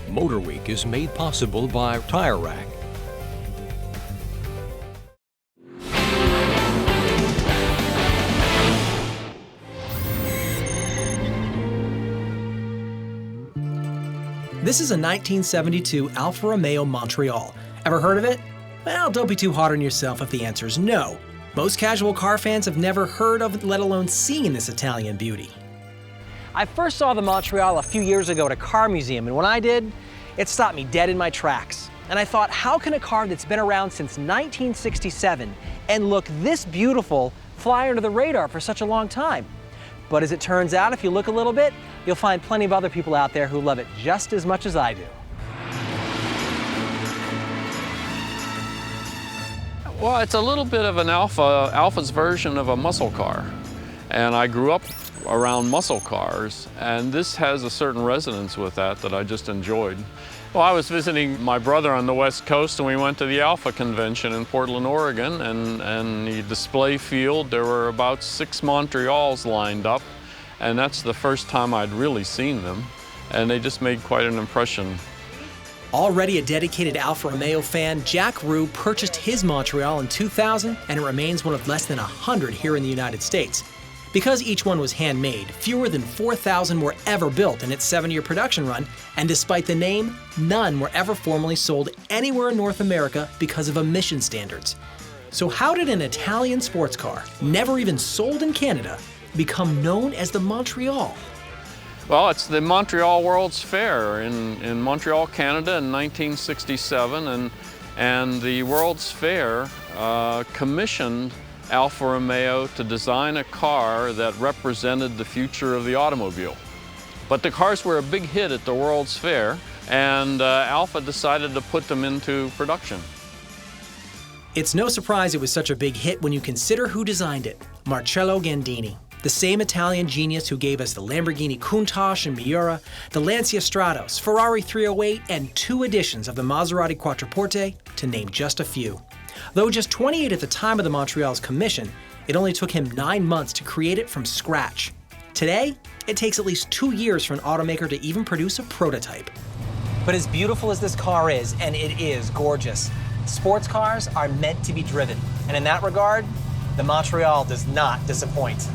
MotorWeek is made possible by Tire Rack. This is a 1972 Alfa Romeo Montreal. Ever heard of it? Well, don't be too hard on yourself if the answer is no. Most casual car fans have never heard of, let alone seen, this Italian beauty. I first saw the Montreal a few years ago at a car museum, and when I did, it stopped me dead in my tracks. And I thought, how can a car that's been around since 1967 and look this beautiful fly under the radar for such a long time? But as it turns out, if you look a little bit, you'll find plenty of other people out there who love it just as much as I do. Well, it's a little bit of an Alfa's version of a muscle car. And I grew up around muscle cars, and this has a certain resonance with that I just enjoyed. Well, I was visiting my brother on the West Coast, and we went to the Alfa convention in Portland, Oregon, and the display field, there were about 6 Montreals lined up, and that's the first time I'd really seen them, and they just made quite an impression. Already a dedicated Alfa Romeo fan, Jack Rue purchased his Montreal in 2000, and it remains one of less than 100 here in the United States. Because each one was handmade, fewer than 4,000 were ever built in its 7-year production run, and despite the name, none were ever formally sold anywhere in North America because of emission standards. So how did an Italian sports car, never even sold in Canada, become known as the Montreal? Well, it's the Montreal World's Fair in Montreal, Canada in 1967, and the World's Fair commissioned Alfa Romeo to design a car that represented the future of the automobile. But the cars were a big hit at the World's Fair, and Alfa decided to put them into production. It's no surprise it was such a big hit when you consider who designed it, Marcello Gandini. The same Italian genius who gave us the Lamborghini Countach and Miura, the Lancia Stratos, Ferrari 308, and 2 editions of the Maserati Quattroporte, to name just a few. Though just 28 at the time of the Montreal's commission, it only took him 9 months to create it from scratch. Today, it takes at least 2 years for an automaker to even produce a prototype. But as beautiful as this car is, and it is gorgeous, sports cars are meant to be driven. And in that regard, the Montreal does not disappoint.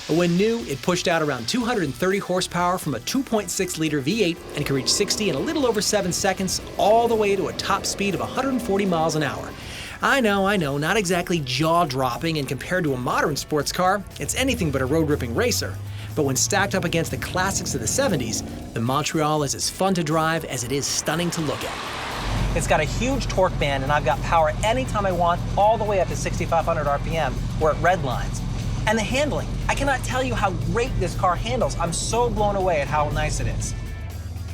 When new, it pushed out around 230 horsepower from a 2.6-liter V8 and could reach 60 in a little over 7 seconds, all the way to a top speed of 140 miles an hour. I know, not exactly jaw-dropping, and compared to a modern sports car, it's anything but a road-ripping racer. But when stacked up against the classics of the 70s, the Montreal is as fun to drive as it is stunning to look at. It's got a huge torque band, and I've got power anytime I want, all the way up to 6,500 RPM, where it redlines. And the handling. I cannot tell you how great this car handles. I'm so blown away at how nice it is.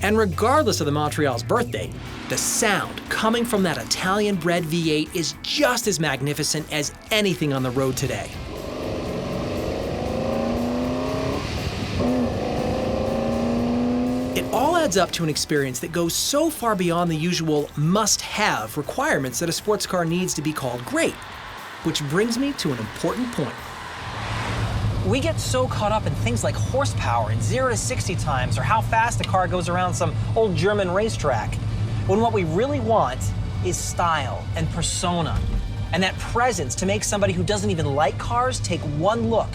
And regardless of the Montreal's birthday, the sound coming from that Italian-bred V8 is just as magnificent as anything on the road today. It all adds up to an experience that goes so far beyond the usual must-have requirements that a sports car needs to be called great. Which brings me to an important point. We get so caught up in things like horsepower and 0 to 60 times, or how fast a car goes around some old German racetrack, when what we really want is style and persona, and that presence to make somebody who doesn't even like cars take one look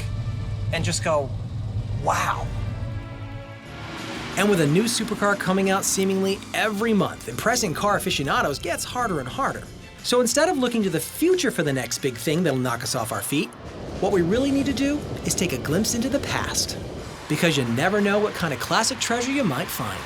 and just go, wow. And with a new supercar coming out seemingly every month, impressing car aficionados gets harder and harder. So instead of looking to the future for the next big thing that'll knock us off our feet, what we really need to do is take a glimpse into the past, because you never know what kind of classic treasure you might find.